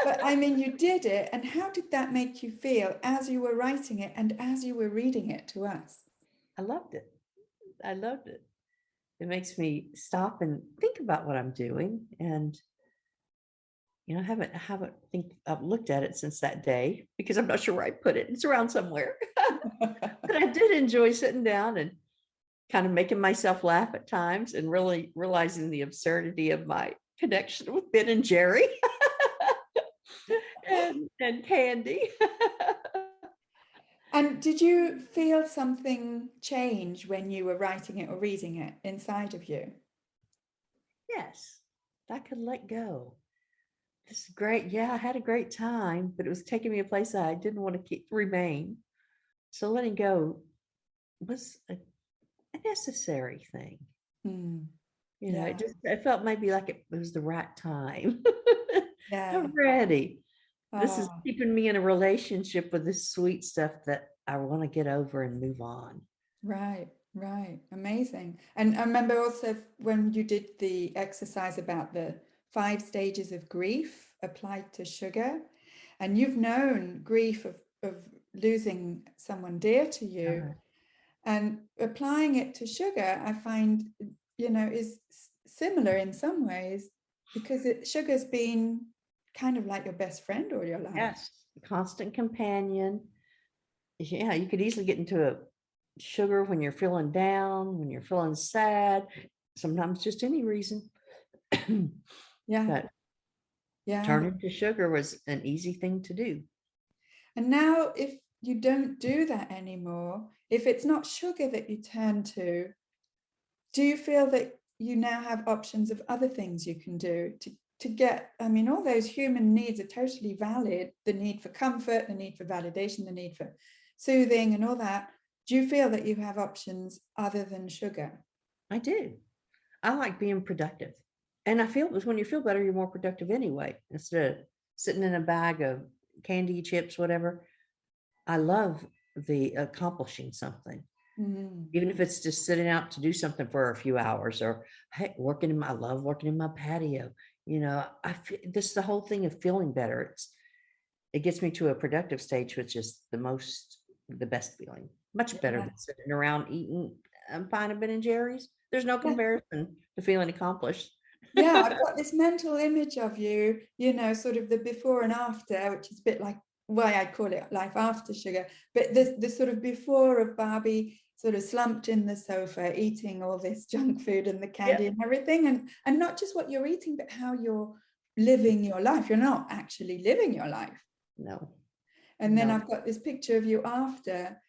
Speaker 1: But I mean, you did it. And how did that make you feel as you were writing it and as you were reading it to us?
Speaker 2: I loved it. I loved it. It makes me stop and think about what I'm doing. And, I've looked at it since that day because I'm not sure where I put it. It's around somewhere. But I did enjoy sitting down and kind of making myself laugh at times and really realizing the absurdity of my connection with Ben and Jerry and Candy.
Speaker 1: And did you feel something change when you were writing it or reading it inside of you?
Speaker 2: Yes, I could let go. This is great. Yeah, I had a great time, but it was taking me a place I didn't want to remain. So letting go was a necessary thing.
Speaker 1: Yeah.
Speaker 2: I felt maybe like it was the right time.
Speaker 1: Yeah.
Speaker 2: I'm ready. This is
Speaker 1: Oh,
Speaker 2: keeping me in a relationship with this sweet stuff that I want to get over and move on.
Speaker 1: right, right. Amazing. And I remember also when you did the exercise about the 5 stages of grief applied to sugar, and you've known grief of losing someone dear to you,
Speaker 2: Uh,
Speaker 1: and applying it to sugar, I find, is similar in some ways because sugar's been kind of like your best friend all your life.
Speaker 2: yes, constant companion. Yeah, you could easily get into a sugar when you're feeling down, when you're feeling sad, sometimes just any reason.
Speaker 1: Yeah,
Speaker 2: But
Speaker 1: yeah.
Speaker 2: turning to sugar was an easy thing to do.
Speaker 1: And now, if you don't do that anymore, if it's not sugar that you turn to, do you feel that you now have options of other things you can do to get, I mean, all those human needs are totally valid, the need for comfort, the need for validation, the need for soothing and all that. Do you feel that you have options other than sugar?
Speaker 2: I do. I like being productive. And I feel when you feel better, you're more productive anyway, instead of sitting in a bag of candy, chips, whatever. I love the accomplishing something, even if it's just sitting out to do something for a few hours or hey, I love working in my patio. I feel this the whole thing of feeling better. It gets me to a productive stage, which is the best feeling. Much better
Speaker 1: Yeah.
Speaker 2: than sitting around eating a pint of Ben and Jerry's. There's no
Speaker 1: Yeah.
Speaker 2: comparison to feeling accomplished.
Speaker 1: Yeah, I've got this mental image of you, sort of the before and after, which is a bit like why I call it life after sugar. But the sort of before of Barbie sort of slumped in the sofa, eating all this junk food and the candy
Speaker 2: Yep.
Speaker 1: and everything. And not just what you're eating, but how you're living your life. You're not actually living your life.
Speaker 2: No.
Speaker 1: And then
Speaker 2: No.
Speaker 1: I've got this picture of you after,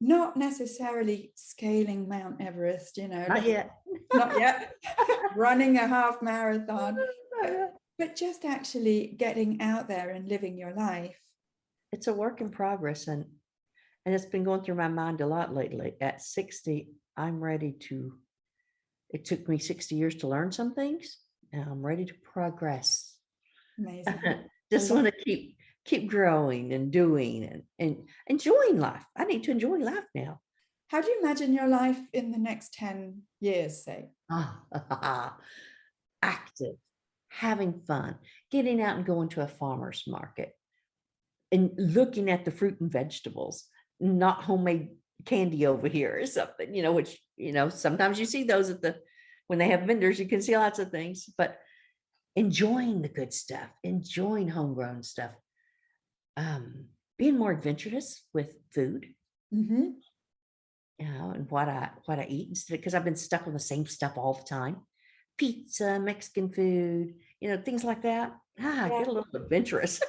Speaker 1: not necessarily scaling Mount Everest,
Speaker 2: Not yet.
Speaker 1: not yet, running a half marathon, but just actually getting out there and living your life.
Speaker 2: It's a work in progress, and it's been going through my mind a lot lately. At 60, I'm ready to. It took me 60 years to learn some things, and I'm ready to progress.
Speaker 1: Amazing.
Speaker 2: Just want to keep growing and doing and enjoying life. I need to enjoy life now.
Speaker 1: How do you imagine your life in the next 10 years, say?
Speaker 2: Active, having fun, getting out and going to a farmer's market and looking at the fruit and vegetables, not homemade candy over here or something, which, sometimes you see those when they have vendors, you can see lots of things, but enjoying the good stuff, enjoying homegrown stuff, being more adventurous with food,
Speaker 1: Mm-hmm.
Speaker 2: and what I eat instead, because I've been stuck on the same stuff all the time. Pizza, Mexican food, things like that.
Speaker 1: Yeah.
Speaker 2: Get a little adventurous.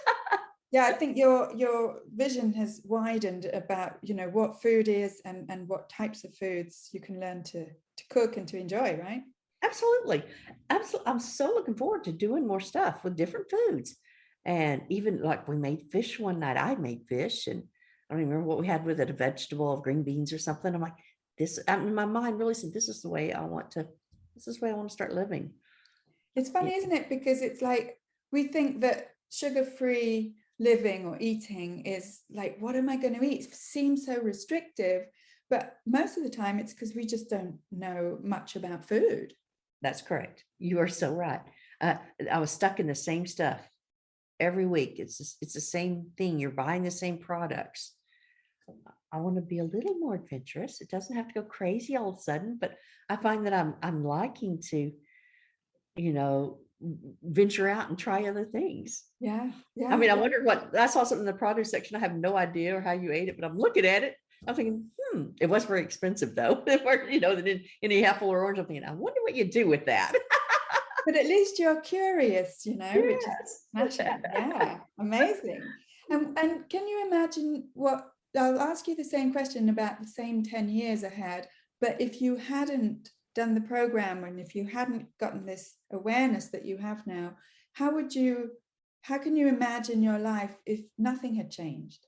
Speaker 1: Yeah, I think your vision has widened about, what food is and what types of foods you can learn to cook and to enjoy, right?
Speaker 2: Absolutely. Absolutely. I'm so looking forward to doing more stuff with different foods And even like we made fish one night, I made fish, and I don't even remember what we had with it, a vegetable of green beans or something. I'm like, this, I mean, my mind really said, this is the way I want to, this is the way I want to start living.
Speaker 1: It's funny, isn't it? Because it's like we think that sugar-free living or eating is like, what am I going to eat? It seems so restrictive, but most of the time it's because we just don't know much about food.
Speaker 2: That's correct. You are so right. I was stuck in the same stuff every week. It's the same thing. You're buying the same products. I want to be a little more adventurous. It doesn't have to go crazy all of a sudden, but I find that I'm liking to, venture out and try other things.
Speaker 1: Yeah.
Speaker 2: I mean, I wonder what, I saw something in the produce section. I have no idea or how you ate it, but I'm looking at it. I'm thinking, it was very expensive though. Than any apple or orange. I'm thinking, I wonder what you do with that.
Speaker 1: But at least you're curious,
Speaker 2: Yes.
Speaker 1: which is smashing. Yeah, amazing. And can you imagine what, I'll ask you the same question about the same 10 years ahead, but if you hadn't done the program and if you hadn't gotten this awareness that you have now, how can you imagine your life if nothing had changed?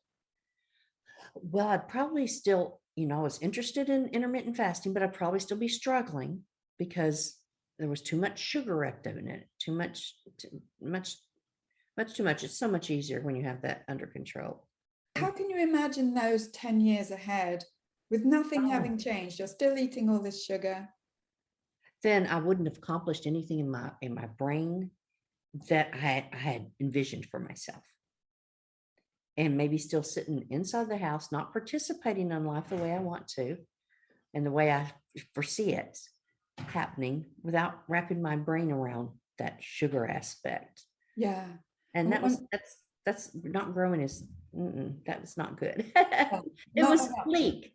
Speaker 2: Well, I'd probably still, I was interested in intermittent fasting, but I'd probably still be struggling because there was too much sugar wrapped up in it, much too much. It's so much easier when you have that under control.
Speaker 1: How can you imagine those 10 years ahead with nothing having changed? You're still eating all this sugar.
Speaker 2: Then I wouldn't have accomplished anything in my brain that I had envisioned for myself. And maybe still sitting inside the house, not participating in life the way I want to, and the way I foresee it happening without wrapping my brain around that sugar aspect.
Speaker 1: Yeah.
Speaker 2: And that's not growing is, that's not good. It was bleak.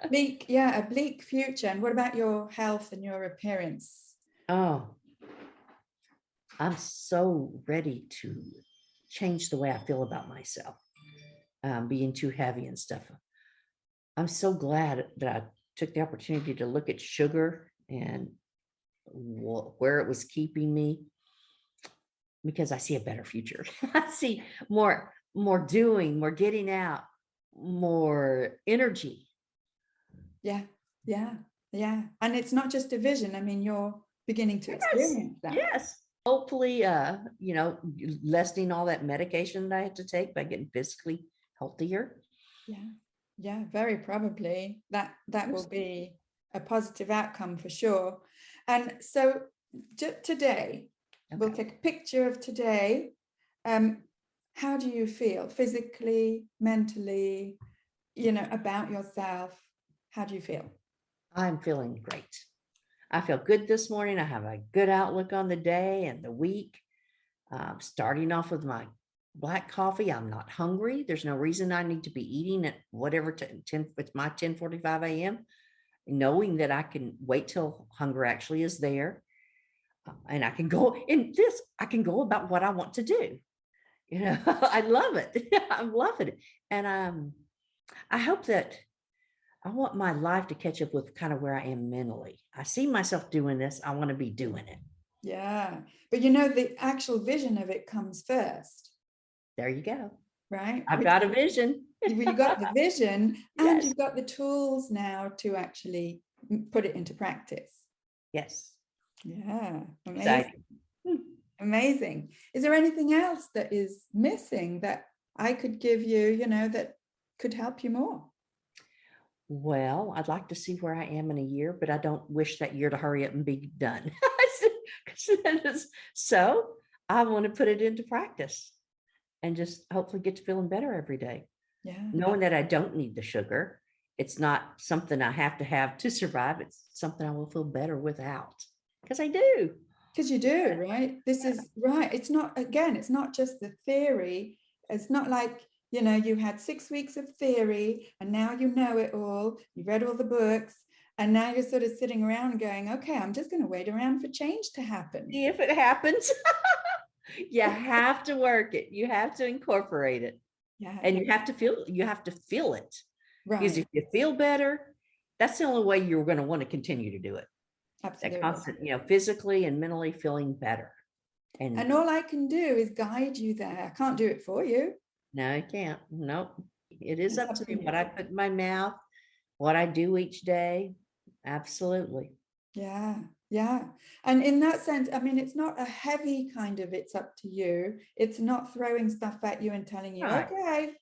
Speaker 1: Bleak, yeah, a bleak future. And what about your health and your appearance?
Speaker 2: Oh, I'm so ready to change the way I feel about myself, being too heavy and stuff. I'm so glad that I took the opportunity to look at sugar and where it was keeping me, because I see a better future. I see more doing, more getting out, more energy.
Speaker 1: Yeah. And it's not just a vision. I mean, you're beginning to experience that.
Speaker 2: Yes. Hopefully, lessening all that medication that I had to take by getting physically healthier.
Speaker 1: Yeah, very probably that will be a positive outcome for sure. And so today, we'll take a picture of today. How do you feel physically, mentally, about yourself? How do you feel?
Speaker 2: I'm feeling great. I feel good this morning. I have a good outlook on the day and the week. Starting off with my black coffee. I'm not hungry. There's no reason I need to be eating at whatever 10. It's my 10:45 a.m. Knowing that I can wait till hunger actually is there, and I can go in this. I can go about what I want to do. I love it. I'm loving it, and I hope that. I want my life to catch up with kind of where I am mentally. I see myself doing this. I want to be doing it.
Speaker 1: Yeah. But the actual vision of it comes first.
Speaker 2: There you go.
Speaker 1: Right.
Speaker 2: I've got a vision.
Speaker 1: You got the vision and
Speaker 2: Yes.
Speaker 1: you've got the tools now to actually put it into practice.
Speaker 2: Yes.
Speaker 1: Yeah. Amazing.
Speaker 2: Exciting.
Speaker 1: Amazing. Is there anything else that is missing that I could give you, that could help you more?
Speaker 2: Well, I'd like to see where I am in a year, but I don't wish that year to hurry up and be done. So I want to put it into practice and just hopefully get to feeling better every day.
Speaker 1: Yeah.
Speaker 2: Knowing that I don't need the sugar. It's not something I have to survive. It's something I will feel better without, because I do.
Speaker 1: Because you do, right? This is right. It's not just the theory. It's not like, you had 6 weeks of theory and now you know it all. You've read all the books and now you're sort of sitting around going, okay, I'm just going to wait around for change to happen.
Speaker 2: See if it happens. You have to work it. You have to incorporate it.
Speaker 1: Yeah.
Speaker 2: And you have to feel it.
Speaker 1: Right.
Speaker 2: Because if you feel better, that's the only way you're going to want to continue to do it.
Speaker 1: Absolutely.
Speaker 2: That constant, physically and mentally feeling better.
Speaker 1: And all I can do is guide you there. I can't do it for you.
Speaker 2: no, I can't. Nope. It is
Speaker 1: It's
Speaker 2: up
Speaker 1: up
Speaker 2: to
Speaker 1: to
Speaker 2: me what I
Speaker 1: you.
Speaker 2: put in my mouth, what I do each day. Absolutely.
Speaker 1: Yeah, yeah. And in that sense, I mean, it's not a heavy kind of it's up to you. It's not throwing stuff at you and telling you,
Speaker 2: Right.
Speaker 1: okay,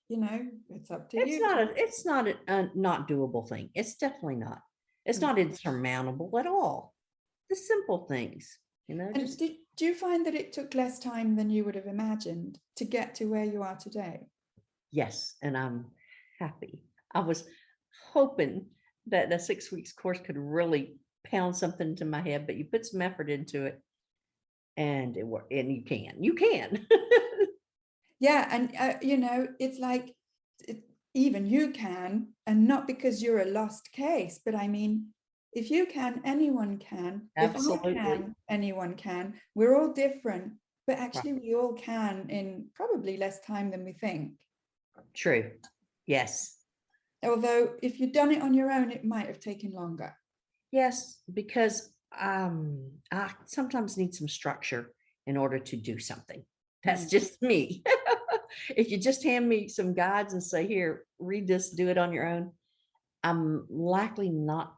Speaker 1: it's up to
Speaker 2: It's
Speaker 1: you.
Speaker 2: not a not doable thing. It's definitely not. It's
Speaker 1: Mm.
Speaker 2: not insurmountable at all. The simple things,
Speaker 1: And
Speaker 2: just
Speaker 1: do you find that it took less time than you would have imagined to get to where you are today?
Speaker 2: yes. And I'm happy. I was hoping that the 6 weeks course could really pound something into my head, but you put some effort into it and it worked. And you can.
Speaker 1: Yeah, and it's like even you can, and not because you're a lost case, but I mean, if you can, anyone can. If I
Speaker 2: Absolutely.
Speaker 1: can, anyone can. We're all different, but
Speaker 2: Right.
Speaker 1: actually we all can in probably less time than we think.
Speaker 2: True. Yes.
Speaker 1: Although if you'd done it on your own, it might have taken longer.
Speaker 2: Yes, because I sometimes need some structure in order to do something. That's just me. If you just hand me some guides and say, here, read this, do it on your own, I'm likely not.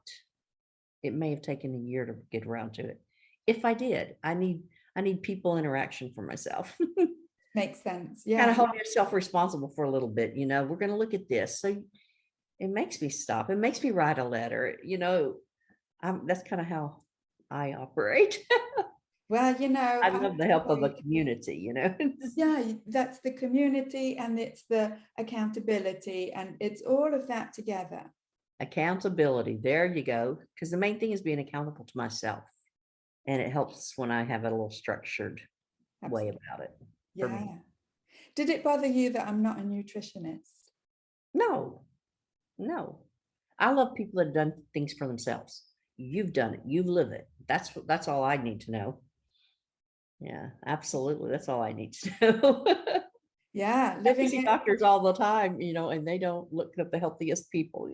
Speaker 2: It may have taken a year to get around to it. If I did, I need people interaction for myself.
Speaker 1: Makes sense.
Speaker 2: Kind of
Speaker 1: Yes.
Speaker 2: hold yourself responsible for a little bit. We're going to look at this. So it makes me stop. It makes me write a letter. That's kind of how I operate.
Speaker 1: Well,
Speaker 2: I
Speaker 1: I
Speaker 2: love the help of a community.
Speaker 1: yeah, that's the community and it's the accountability and it's all of that together.
Speaker 2: Accountability. There you go. Because the main thing is being accountable to myself. And it helps when I have a little structured way
Speaker 1: Absolutely.
Speaker 2: about it for
Speaker 1: Yeah.
Speaker 2: me.
Speaker 1: Did it bother you that I'm not a nutritionist?
Speaker 2: No, no. I love people that have done things for themselves. You've done it. You live it. That's all I need to know. Yeah, absolutely. That's all I need to know.
Speaker 1: Yeah,
Speaker 2: I
Speaker 1: living
Speaker 2: see
Speaker 1: it.
Speaker 2: doctors all the time, and they don't look at the healthiest people.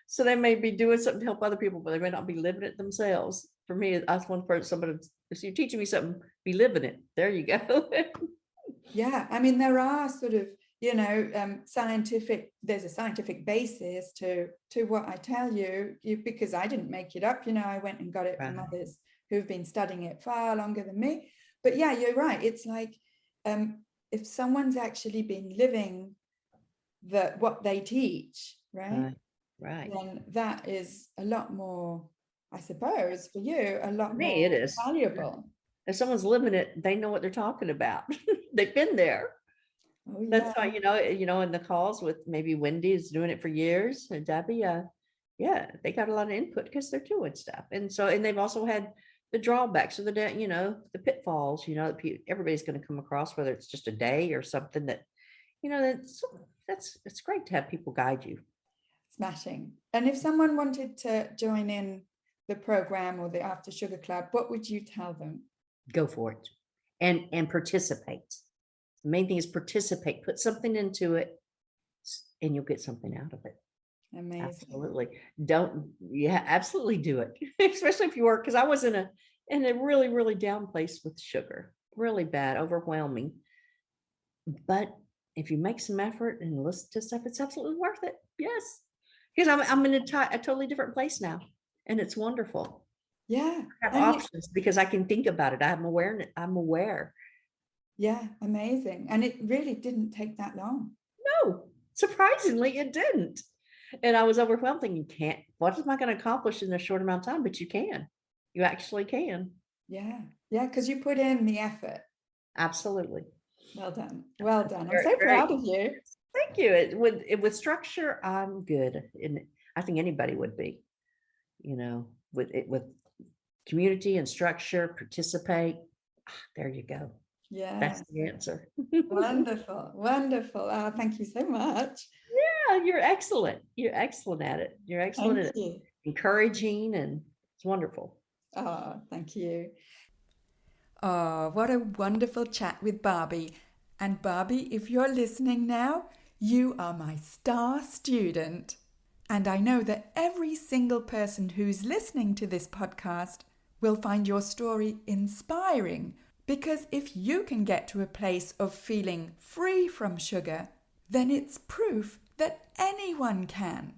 Speaker 2: So they may be doing something to help other people, but they may not be living it themselves. For me, that's one person, somebody, if you're teaching me something, be living it. There you go.
Speaker 1: Yeah, I mean, there are sort of, there's a scientific basis to what I tell you, because I didn't make it up, I went and got it from
Speaker 2: Right.
Speaker 1: others who've been studying it far longer than me. But yeah, you're right. It's like, if someone's actually been living what they teach, right?
Speaker 2: Right. Right.
Speaker 1: Then that is a lot more, I suppose, for you, a
Speaker 2: For
Speaker 1: lot more
Speaker 2: me, it is.
Speaker 1: valuable.
Speaker 2: If someone's living it, they know what they're talking about. They've been there.
Speaker 1: Oh
Speaker 2: That's
Speaker 1: yeah.
Speaker 2: why, in the calls with maybe Wendy is doing it for years and Debbie, yeah, they got a lot of input because they're doing stuff. And they've also had the drawbacks or the pitfalls, that everybody's going to come across, whether it's just a day or something it's great to have people guide you.
Speaker 1: Smashing. And if someone wanted to join in the program or the After Sugar Club, what would you tell them?
Speaker 2: Go for it and participate. The main thing is participate, put something into it and you'll get something out of it.
Speaker 1: Amazing.
Speaker 2: Absolutely. Absolutely do it. Especially if you work, because I was in a really, really down place with sugar, really bad, overwhelming. But if you make some effort and listen to stuff, it's absolutely worth it. Yes. Because I'm in a totally different place now. And it's wonderful.
Speaker 1: Yeah.
Speaker 2: I have options because I can think about it. I'm aware.
Speaker 1: Yeah, amazing. And it really didn't take that long.
Speaker 2: No, surprisingly, it didn't. And I was overwhelmed thinking, what am I going to accomplish in a short amount of time? But you can. You actually can.
Speaker 1: Yeah. Yeah, because you put in the effort.
Speaker 2: Absolutely.
Speaker 1: Well dwith I'm so proud of you.
Speaker 2: Thank you. With structure, I'm good. And I think anybody would be, with community and structure, participate. There you go.
Speaker 1: Yeah.
Speaker 2: That's the answer.
Speaker 1: Wonderful. Wonderful. Oh, thank you so much.
Speaker 2: Yeah, you're excellent. You're excellent at it. You're excellent at it. Encouraging, and it's wonderful.
Speaker 1: Oh, thank you. Oh, what a wonderful chat with Barbi. And Barbi, if you're listening now, you are my star student. And I know that every single person who's listening to this podcast will find your story inspiring, Because if you can get to a place of feeling free from sugar, then it's proof that anyone can.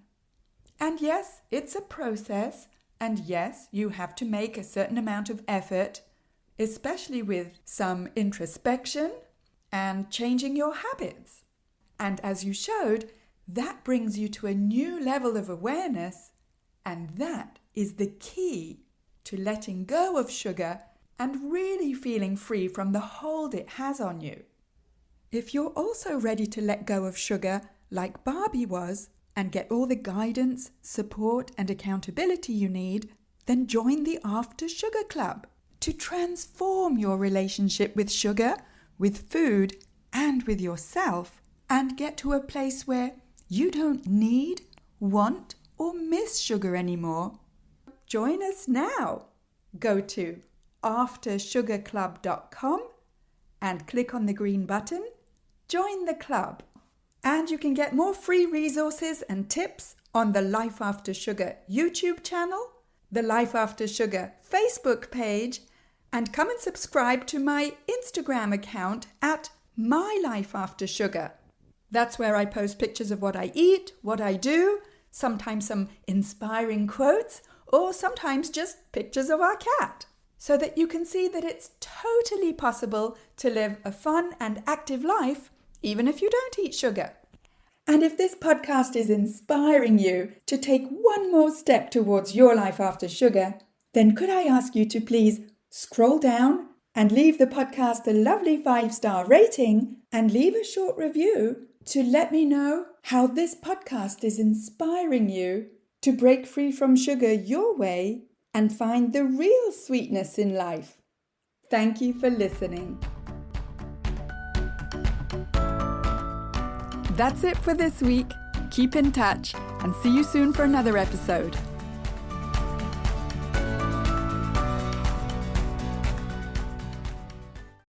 Speaker 1: And yes, it's a process, and yes, you have to make a certain amount of effort, especially with some introspection and changing your habits. And as you showed, that brings you to a new level of awareness, and that is the key to letting go of sugar and really feeling free from the hold it has on you. If you're also ready to let go of sugar like Barbi was and get all the guidance, support and accountability you need, then join the After Sugar Club to transform your relationship with sugar, with food and with yourself, and get to a place where you don't need, want or miss sugar anymore. Join us now. Go to aftersugarclub.com and click on the green button, Join the Club. And you can get more free resources and tips on the Life After Sugar YouTube channel, the Life After Sugar Facebook page, and come and subscribe to my Instagram account at My Life After Sugar. That's where I post pictures of what I eat, what I do, sometimes some inspiring quotes, or sometimes just pictures of our cat, so that you can see that it's totally possible to live a fun and active life, even if you don't eat sugar. And if this podcast is inspiring you to take one more step towards your life after sugar, then could I ask you to please scroll down and leave the podcast a lovely 5-star rating and leave a short review to let me know how this podcast is inspiring you to break free from sugar your way and find the real sweetness in life. Thank you for listening. That's it for this week. Keep in touch and see you soon for another episode.